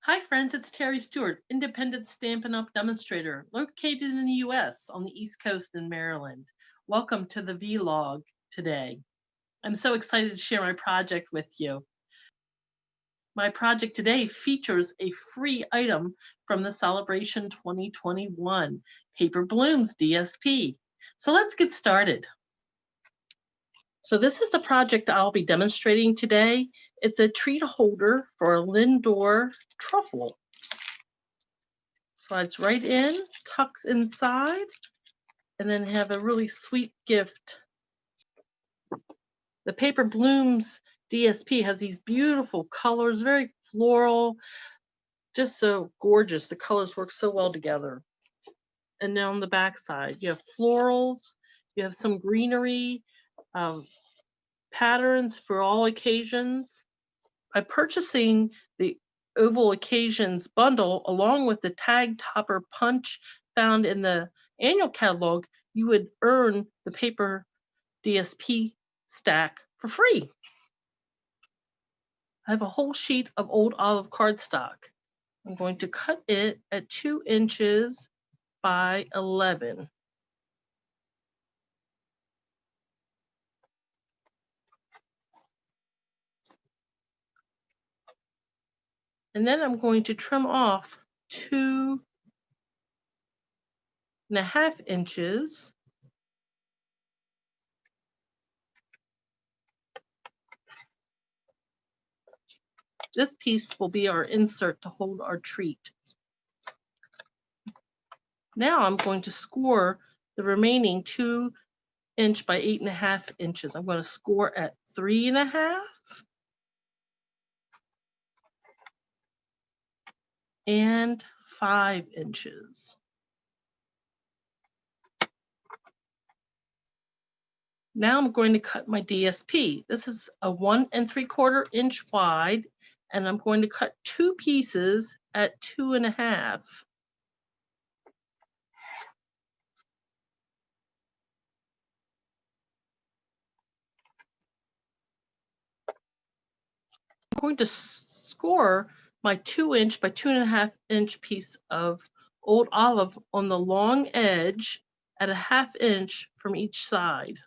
Hi friends, it's Terry Stewart, Independent Stampin' Up Demonstrator, located in the US on the East Coast in Maryland. Welcome to the vlog today. I'm so excited to share my project with you. My project today features a free item from the Sale-A-Bration 2021, Paper Blooms DSP. So let's get started. So this is the project I'll be demonstrating today. It's a treat holder for a Lindor truffle. Slides right in, tucks inside, and then have a really sweet gift. The Paper Blooms DSP has these beautiful colors, very floral, just so gorgeous. The colors work so well together. And now on the back side, you have florals, you have some greenery, patterns for all occasions. By purchasing the Oval Occasions bundle along with the tag topper punch found in the annual catalog, you would earn the paper DSP stack for free. I have a whole sheet of old olive cardstock. I'm going to cut it at 2 inches by 11. And then I'm going to trim off 2.5 inches. This piece will be our insert to hold our treat. Now I'm going to score the remaining 2 inch by 8.5 inches. I'm going to score at 3.5 and 5 inches. Now I'm going to cut my DSP. This is a 1 3/4 inch wide, and I'm going to cut 2 pieces at 2.5. I'm going to score my 2 inch by 2.5 inch piece of old olive on the long edge at 1/2 inch from each side.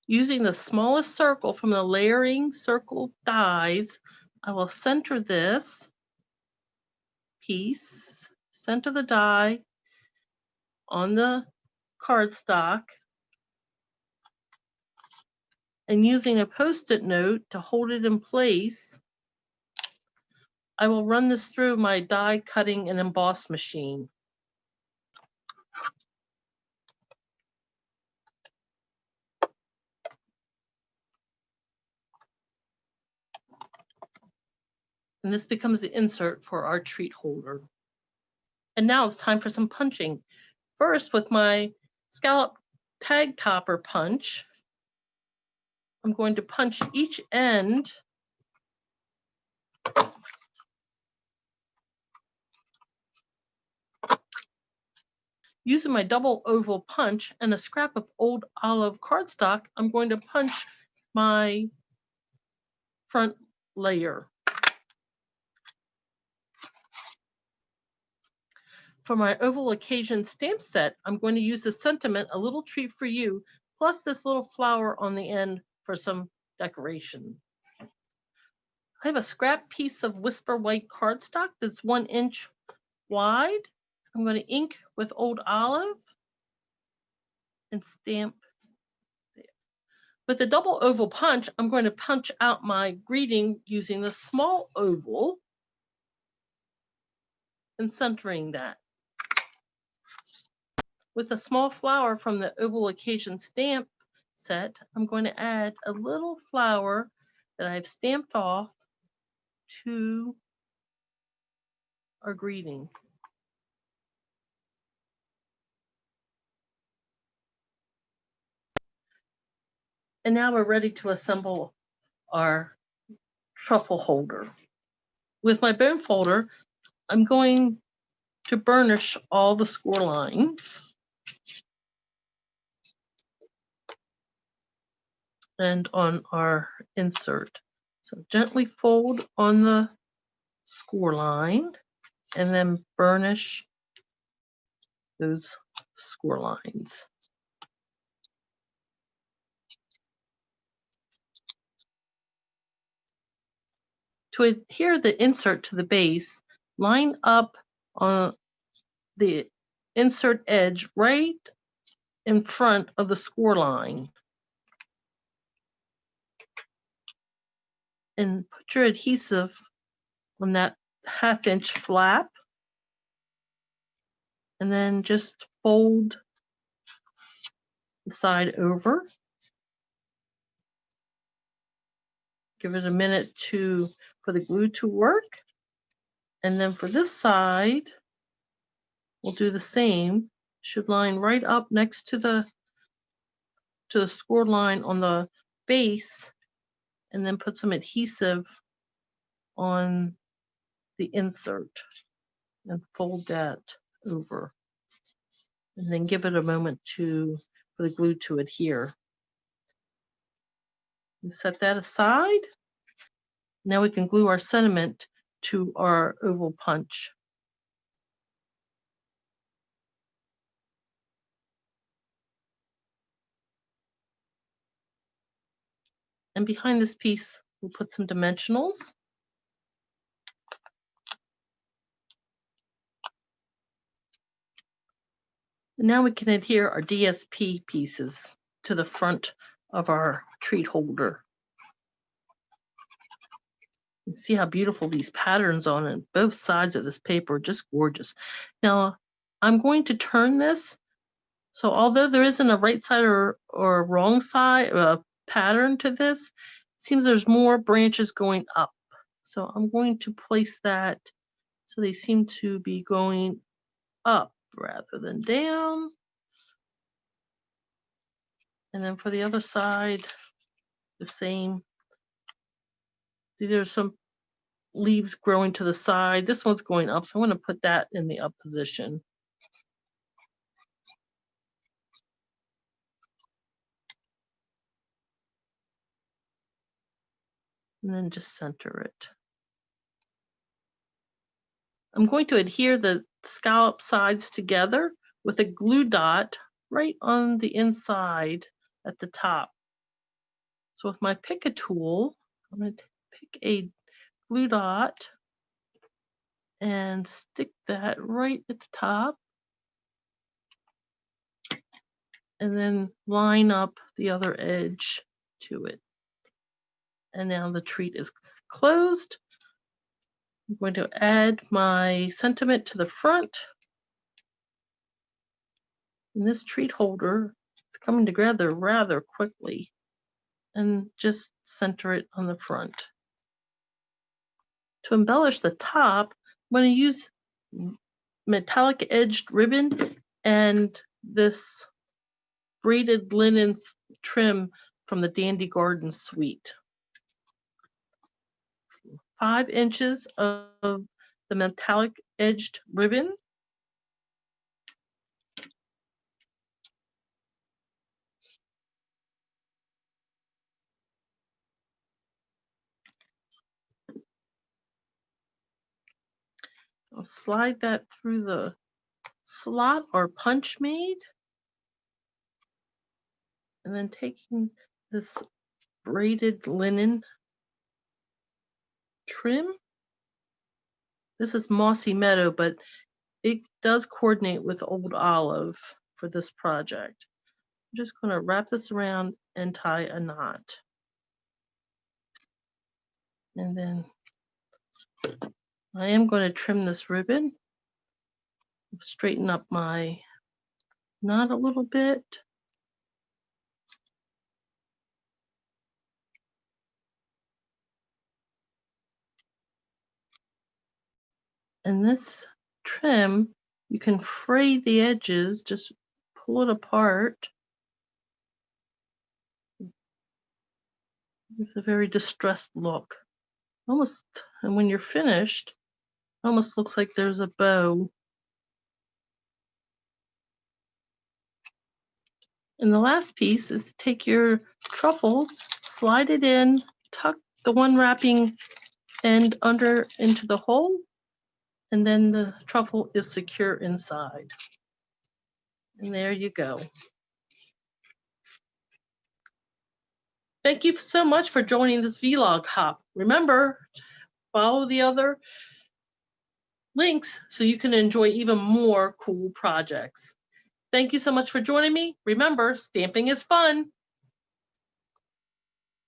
Using the smallest circle from the layering circle dies, I will center this piece, center the die on the cardstock, and using a Post-it note to hold it in place, I will run this through my die cutting and emboss machine. And this becomes the insert for our treat holder. And now it's time for some punching. First, with my scallop tag topper punch, I'm going to punch each end using my double oval punch and a scrap of old olive cardstock. I'm going to punch my front layer. For my Oval Occasion stamp set, I'm going to use the sentiment, "A Little Treat for You," plus this little flower on the end for some decoration. I have a scrap piece of Whisper White cardstock that's 1 inch wide. I'm going to ink with old olive and stamp there. With the double oval punch, I'm going to punch out my greeting using the small oval and centering that. With a small flower from the Oval Occasion stamp set, I'm going to add a little flower that I've stamped off to our greeting. And now we're ready to assemble our truffle holder. With my bone folder, I'm going to burnish all the score lines. and on our insert. So gently fold on the score line and then burnish those score lines. To adhere the insert to the base, line up on the insert edge right in front of the score line. And put your adhesive on that 1/2 inch flap. And then just fold the side over. Give it a minute for the glue to work. And then for this side, we'll do the same. Should line right up next to the score line on the base, and then put some adhesive on the insert and fold that over. And then give it a moment for the glue to adhere. And set that aside. Now we can glue our sentiment to our oval punch. And behind this piece, we'll put some dimensionals. And now we can adhere our DSP pieces to the front of our treat holder. You see how beautiful these patterns on both sides of this paper are just gorgeous. Now, I'm going to turn this. So although there isn't a right side or wrong side pattern to this, it seems there's more branches going up. So I'm going to place that so they seem to be going up rather than down. And then for the other side, the same. See, there's some leaves growing to the side. This one's going up, so I'm going to put that in the up position. And then just center it. I'm going to adhere the scallop sides together with a glue dot right on the inside at the top. So with my pick a tool, I'm going to pick a glue dot and stick that right at the top. And then line up the other edge to it. And now the treat is closed. I'm going to add my sentiment to the front. And this treat holder is coming together rather quickly. And just center it on the front. To embellish the top, I'm going to use metallic edged ribbon and this braided linen trim from the Dandy Garden suite. 5 inches of the metallic edged ribbon. I'll slide that through the slot or punch made. And then taking this braided linen trim. This is Mossy Meadow, but it does coordinate with Old Olive for this project. I'm just going to wrap this around and tie a knot. And then I am going to trim this ribbon, straighten up my knot a little bit. And this trim, you can fray the edges, just pull it apart. It's a very distressed look. Almost, and when you're finished, almost looks like there's a bow. And the last piece is to take your truffle, slide it in, tuck the one wrapping end under into the hole, and then the truffle is secure inside. And there you go. Thank you so much for joining this vlog hop. Remember, follow the other links so you can enjoy even more cool projects. Thank you so much for joining me. Remember, stamping is fun.